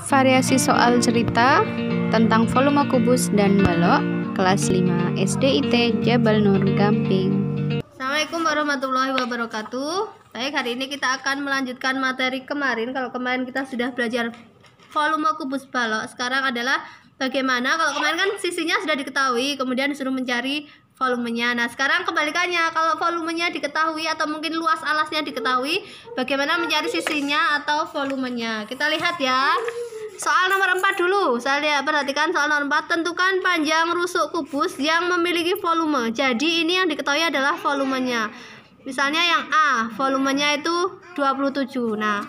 Variasi soal cerita tentang volume kubus dan balok kelas 5 SDIT Jabal Nur Gamping. Assalamualaikum warahmatullahi wabarakatuh. Baik, hari ini kita akan melanjutkan materi kemarin. Kalau kemarin kita sudah belajar volume kubus balok, sekarang adalah bagaimana kalau kemarin kan sisinya sudah diketahui, kemudian disuruh mencari volumenya. Nah, sekarang kebalikannya, kalau volumenya diketahui atau mungkin luas alasnya diketahui, bagaimana mencari sisinya atau volumenya. Kita lihat ya. Soal nomor 4 dulu. Saya perhatikan soal nomor 4. Tentukan panjang rusuk kubus yang memiliki volume. Jadi ini yang diketahui adalah volumenya. Misalnya yang A, volumenya itu 27. Nah,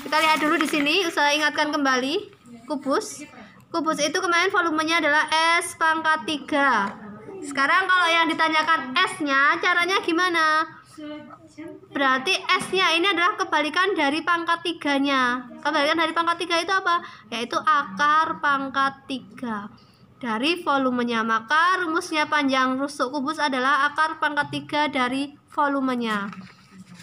kita lihat dulu di sini. Saya ingatkan kembali. Kubus itu kemarin volumenya adalah S pangkat 3. Sekarang kalau yang ditanyakan S-nya, caranya gimana? Berarti S-nya ini adalah kebalikan dari pangkat 3-nya. Kebalikan dari pangkat 3 itu apa? Yaitu akar pangkat 3 dari volumenya. Maka rumusnya panjang rusuk kubus adalah akar pangkat 3 dari volumenya.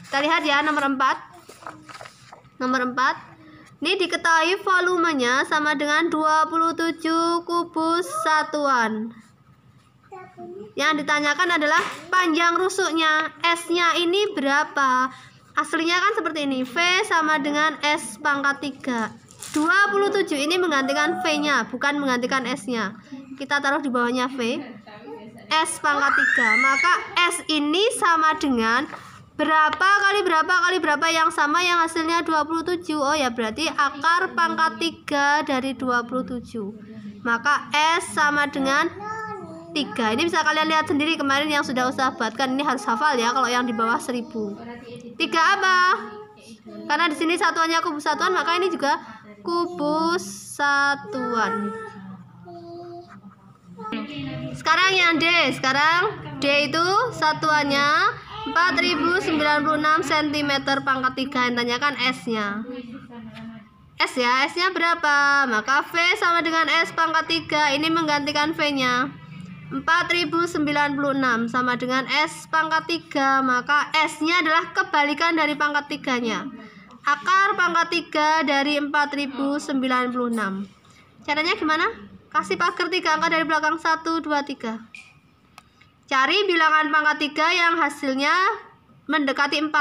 Kita lihat ya nomor 4. Nomor 4. Ini diketahui volumenya sama dengan 27 kubus satuan. Yang ditanyakan adalah panjang rusuknya. S-nya ini berapa? Aslinya kan seperti ini. V sama dengan S pangkat 3. 27 ini menggantikan V-nya, bukan menggantikan S-nya. Kita taruh di bawahnya V. S pangkat 3. Maka S ini sama dengan berapa kali berapa yang sama yang hasilnya 27. Oh ya, berarti akar pangkat 3 dari 27. Maka S sama dengan 3. Ini bisa kalian lihat sendiri kemarin yang sudah usaha buatkan. Ini harus hafal ya kalau yang di bawah 1000. 3 apa? Karena di sini satuannya kubus satuan, maka ini juga kubus satuan. Sekarang yang D. Sekarang D itu satuannya 4096 cm pangkat 3. Yang tanyakan S-nya. S ya, S-nya berapa? Maka V sama dengan S pangkat 3. Ini menggantikan V-nya. 4096 sama dengan S pangkat 3. Maka S-nya adalah kebalikan dari pangkat 3-nya. Akar pangkat 3 dari 4096. Caranya gimana? Kasih pagar 3 angka dari belakang. 1, 2, 3. Cari bilangan pangkat 3 yang hasilnya mendekati 4,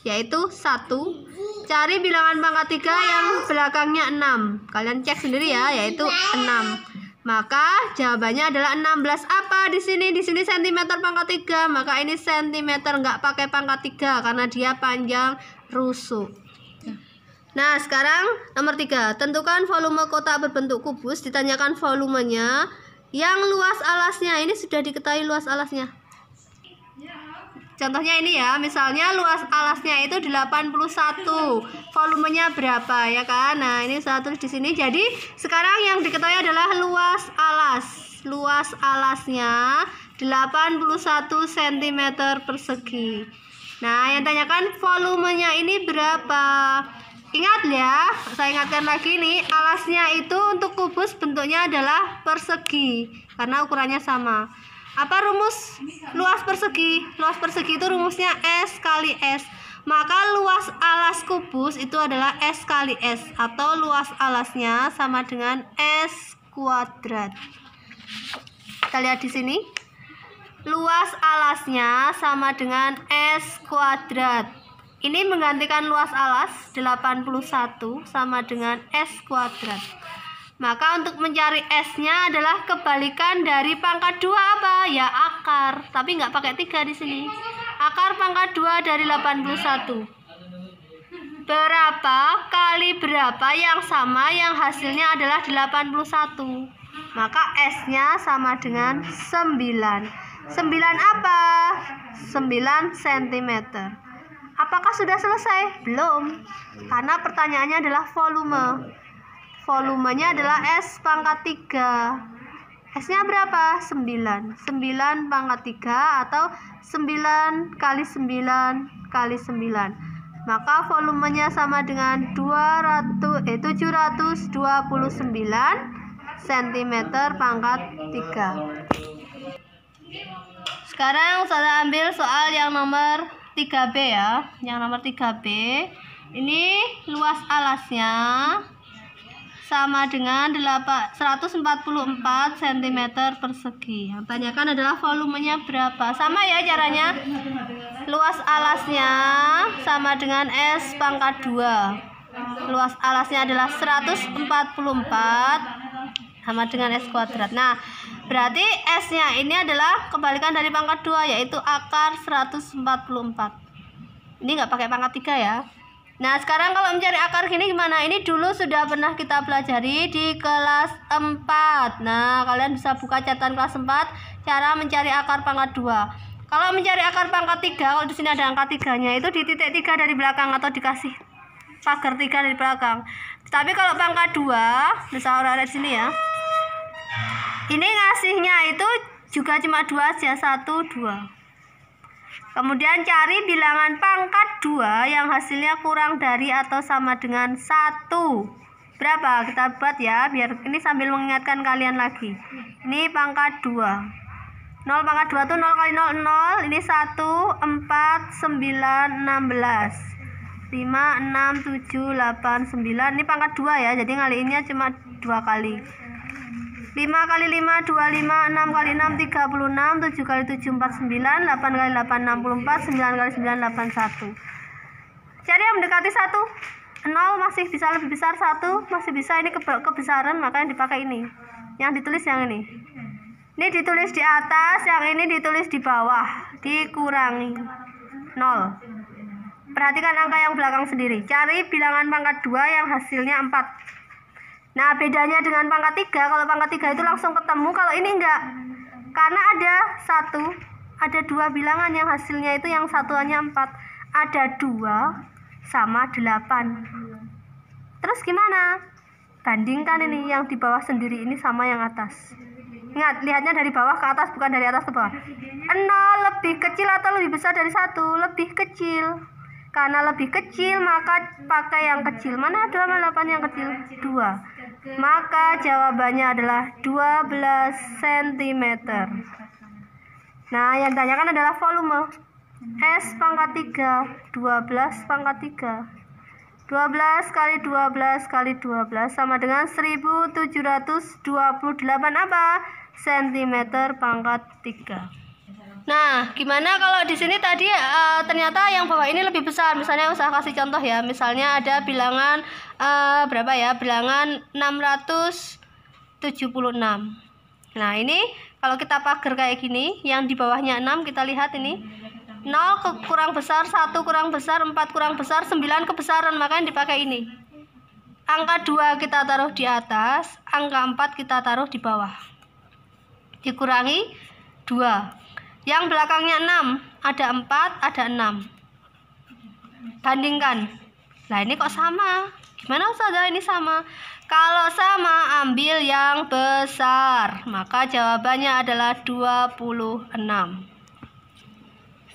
yaitu 1. Cari bilangan pangkat 3 yang belakangnya 6. Kalian cek sendiri ya, yaitu 6. Maka jawabannya adalah 16. Apa di sini? Di sini cm pangkat 3. Maka ini cm, nggak pakai pangkat 3 karena dia panjang rusuk. Nah, sekarang nomor 3. Tentukan volume kotak berbentuk kubus. Ditanyakan volumenya. Yang luas alasnya, ini sudah diketahui luas alasnya. Contohnya ini ya, misalnya luas alasnya itu 81. Volumenya berapa ya kan? Nah, ini saya tulis di sini. Jadi, sekarang yang diketahui adalah luas alas. Luas alasnya 81 cm persegi. Nah, yang tanyakan volumenya ini berapa? Ingat ya, saya ingatkan lagi nih, alasnya itu untuk kubus bentuknya adalah persegi karena ukurannya sama. Apa rumus luas persegi? Luas persegi itu rumusnya S kali S. Maka luas alas kubus itu adalah S kali S, atau luas alasnya sama dengan S kuadrat. Kita lihat di sini. Luas alasnya sama dengan S kuadrat. Ini menggantikan luas alas 81 sama dengan S kuadrat. Maka untuk mencari S-nya adalah kebalikan dari pangkat 2 apa? Ya akar, tapi nggak pakai 3 di sini. Akar pangkat 2 dari 81. Berapa kali berapa yang sama yang hasilnya adalah 81. Maka S-nya sama dengan 9. 9 apa? 9 cm. Apakah sudah selesai? Belum. Karena pertanyaannya adalah volume. Volumenya adalah S pangkat 3. S-nya berapa? 9. 9 pangkat 3 atau 9 kali 9 kali 9. Maka volumenya sama dengan 729 cm pangkat 3. Sekarang saya ambil soal yang nomor 3B ya. Yang nomor 3B. Ini luas alasnya sama dengan 144 cm persegi. Yang tanyakan adalah volumenya berapa. Sama ya caranya. Luas alasnya sama dengan S pangkat 2. Luas alasnya adalah 144 sama dengan S kuadrat. Nah, berarti S-nya ini adalah kebalikan dari pangkat 2, yaitu akar 144. Ini nggak pakai pangkat 3 ya. Nah, sekarang kalau mencari akar gini gimana? Ini dulu sudah pernah kita pelajari di kelas 4. Nah, kalian bisa buka catatan kelas 4, cara mencari akar pangkat 2. Kalau mencari akar pangkat 3, kalau di sini ada angka 3-nya, itu di titik 3 dari belakang atau dikasih pagar 3 dari belakang. Tapi kalau pangkat 2, bisa orang-orang di sini ya. Ini ngasihnya itu juga cuma 2 aja, 1, 2. Kemudian cari bilangan pangkat 2 yang hasilnya kurang dari atau sama dengan 1. Berapa? Kita buat ya, biar ini sambil mengingatkan kalian lagi. Ini pangkat 2. 0 pangkat 2 tuh 0 kali 0, 0. Ini 1, 4, 9, 16. 5, 6, 7, 8, 9. Ini pangkat 2 ya, jadi ngaliinnya cuma 2 kali. 5 kali 5, 25, 6 kali 6, 36, 7 kali 7, 49, 8 kali 8, 64, 9 kali 9, 81. Cari yang mendekati 1. 0 masih bisa lebih besar, 1 masih bisa, ini kebesaran, makanya dipakai ini. Yang ditulis yang ini. Ini ditulis di atas, yang ini ditulis di bawah, dikurangi 0. Perhatikan angka yang belakang sendiri. Cari bilangan pangkat 2 yang hasilnya 4. Nah, bedanya dengan pangkat 3, kalau pangkat 3 itu langsung ketemu, kalau ini enggak. Karena ada 2 bilangan yang hasilnya itu yang satuannya 4. Ada 2 sama 8. Terus gimana? Bandingkan ini yang di bawah sendiri ini sama yang atas. Ingat, lihatnya dari bawah ke atas, bukan dari atas ke bawah. 0 lebih kecil atau lebih besar dari 1? Lebih kecil. Karena lebih kecil, maka pakai yang kecil. Mana 2 sama 8 yang kecil? 2. Maka jawabannya adalah 12 cm. Nah, yang ditanyakan adalah volume. S pangkat 3, 12 pangkat 3. 12 kali 12 kali 12 sama dengan 1728 apa? Cm pangkat 3. Nah, gimana kalau di sini tadi ternyata yang bawah ini lebih besar. Misalnya saya kasih contoh ya. Misalnya ada bilangan berapa ya? Bilangan 676. Nah, ini kalau kita pagar kayak gini, yang di bawahnya 6 kita lihat ini. 0 kurang besar, 1 kurang besar, 4 kurang besar, 9 kebesaran, makanya dipakai ini. Angka 2 kita taruh di atas, angka 4 kita taruh di bawah. Dikurangi 2. Yang belakangnya 6, ada 4, ada 6. Bandingkan. Nah, ini kok sama? Gimana Ustazah ini sama? Kalau sama, ambil yang besar. Maka jawabannya adalah 26.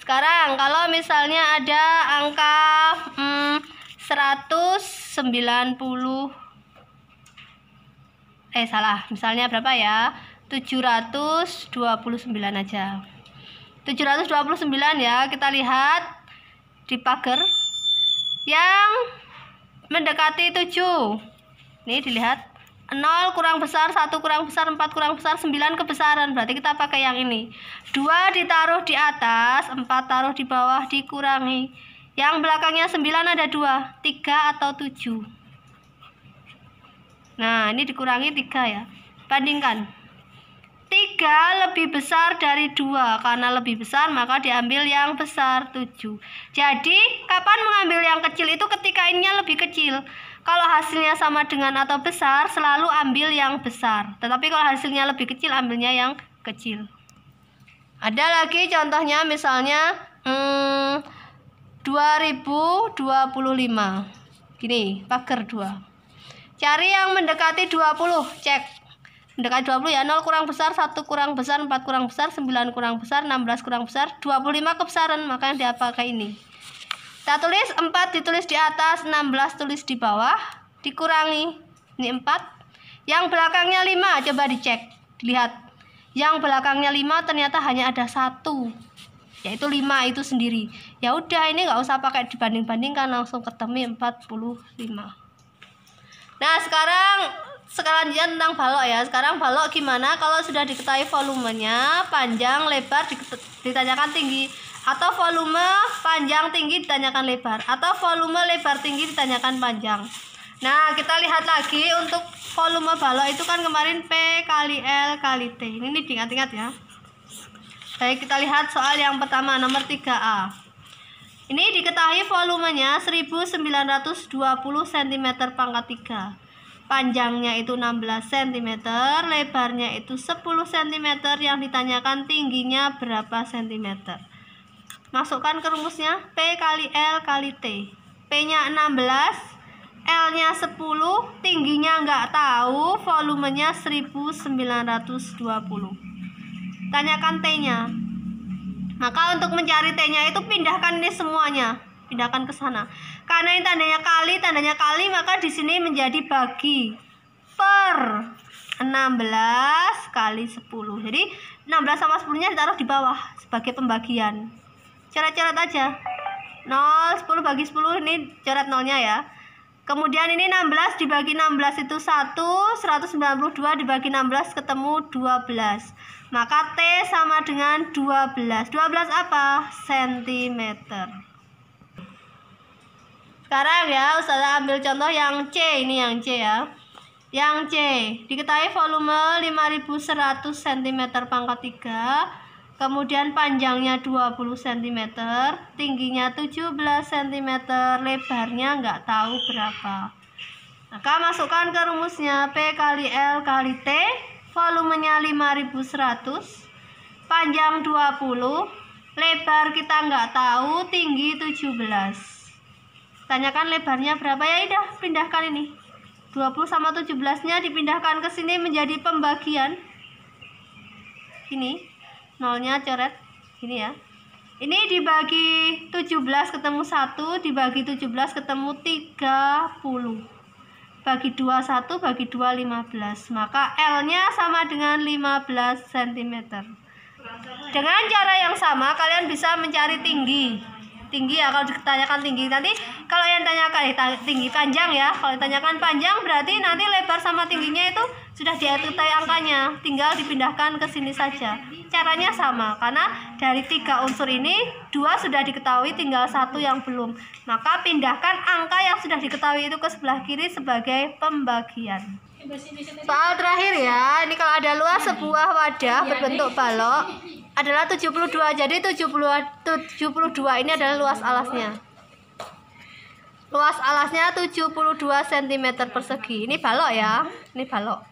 Sekarang, kalau misalnya ada angka 190. Misalnya berapa ya? 729 aja. 729 ya, kita lihat di pagar yang mendekati 7. Ini dilihat 0 kurang besar, 1 kurang besar, 4 kurang besar, 9 kebesaran. Berarti kita pakai yang ini. 2 ditaruh di atas, 4 taruh di bawah, dikurangi. Yang belakangnya 9 ada 2, 3 atau 7. Nah, ini dikurangi 3 ya. Bandingkan. 3 lebih besar dari 2. Karena lebih besar maka diambil yang besar, 7. Jadi kapan mengambil yang kecil itu ketika ininya lebih kecil. Kalau hasilnya sama dengan atau besar, selalu ambil yang besar. Tetapi kalau hasilnya lebih kecil, ambilnya yang kecil. Ada lagi contohnya, misalnya 2025. Gini, pagar 2. Cari yang mendekati 20, cek. Mendekati 20 ya, 0 kurang besar, 1 kurang besar, 4 kurang besar, 9 kurang besar, 16 kurang besar, 25 kebesaran, makanya dia pakai ini. Kita tulis 4 ditulis di atas, 16 tulis di bawah, dikurangi. Ini 4. Yang belakangnya 5, coba dicek, dilihat. Yang belakangnya 5 ternyata hanya ada 1. Yaitu 5 itu sendiri. Ya udah, ini nggak usah pakai dibanding-bandingkan, langsung ketemu 45. Nah, sekarang selanjutnya tentang balok ya. Sekarang balok gimana kalau sudah diketahui volumenya, panjang, lebar ditanyakan tinggi, atau volume panjang tinggi ditanyakan lebar, atau volume lebar tinggi ditanyakan panjang. Nah, kita lihat lagi untuk volume balok itu kan kemarin P kali L kali T. Ini diingat-ingat ya. Baik, kita lihat soal yang pertama nomor 3A. Ini diketahui volumenya 1920 cm pangkat 3. Panjangnya itu 16 cm, lebarnya itu 10 cm, yang ditanyakan tingginya berapa cm. Masukkan ke rumusnya, P kali L kali T. P-nya 16, L-nya 10, tingginya nggak tahu, volumenya 1920. Tanyakan T-nya. Maka untuk mencari T-nya itu pindahkan ini semuanya. Pindahkan ke sana. Karena ini tandanya kali, maka di sini menjadi bagi per 16 kali 10. Jadi 16 sama 10-nya ditaruh di bawah sebagai pembagian. Coret-coret aja. 0, 10 bagi 10, ini coret nolnya ya. Kemudian ini 16 dibagi 16 itu 1, 192 dibagi 16 ketemu 12. Maka T sama dengan 12. 12 apa? Sentimeter. Sekarang ya, Ustazah ambil contoh yang C, ini yang C ya. Yang C, diketahui volume 5100 cm pangkat 3, kemudian panjangnya 20 cm, tingginya 17 cm, lebarnya nggak tahu berapa. Maka masukkan ke rumusnya, P kali L kali T, volumenya 5100, panjang 20, lebar kita nggak tahu, tinggi 17. Tanyakan lebarnya berapa, ya udah pindahkan ini. 20 sama 17-nya dipindahkan ke sini menjadi pembagian. Ini nolnya coret ini ya. Ini dibagi 17 ketemu 1, dibagi 17 ketemu 30. Bagi 2 1, bagi 2 15. Maka L-nya sama dengan 15 cm. Dengan cara yang sama kalian bisa mencari tinggi. Tinggi ya, kalau ditanyakan tinggi. Nanti kalau yang tanyakan tinggi panjang ya. Kalau ditanyakan panjang berarti nanti lebar sama tingginya itu sudah diketahui angkanya, tinggal dipindahkan ke sini saja. Caranya sama, karena dari 3 unsur ini 2 sudah diketahui, tinggal 1 yang belum. Maka pindahkan angka yang sudah diketahui itu ke sebelah kiri sebagai pembagian. Soal terakhir ya. Ini kalau ada luas sebuah wadah berbentuk balok adalah 72. Jadi 72 ini adalah luas alasnya. Luas alasnya 72 cm persegi. Ini balok ya. Ini balok.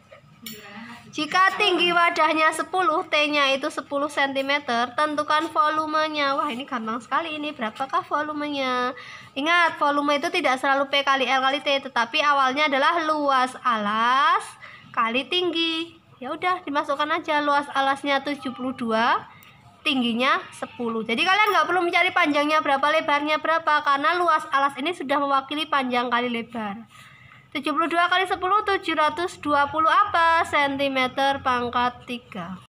Jika tinggi wadahnya 10, T-nya itu 10 cm, tentukan volumenya. Wah, ini gampang sekali ini. Berapakah volumenya? Ingat, volume itu tidak selalu P kali L kali T, tetapi awalnya adalah luas alas kali tinggi. Ya udah, dimasukkan aja luas alasnya 72, tingginya 10. Jadi kalian nggak perlu mencari panjangnya berapa, lebarnya berapa, karena luas alas ini sudah mewakili panjang kali lebar. 72 kali 10, 720 apa? Cm pangkat 3.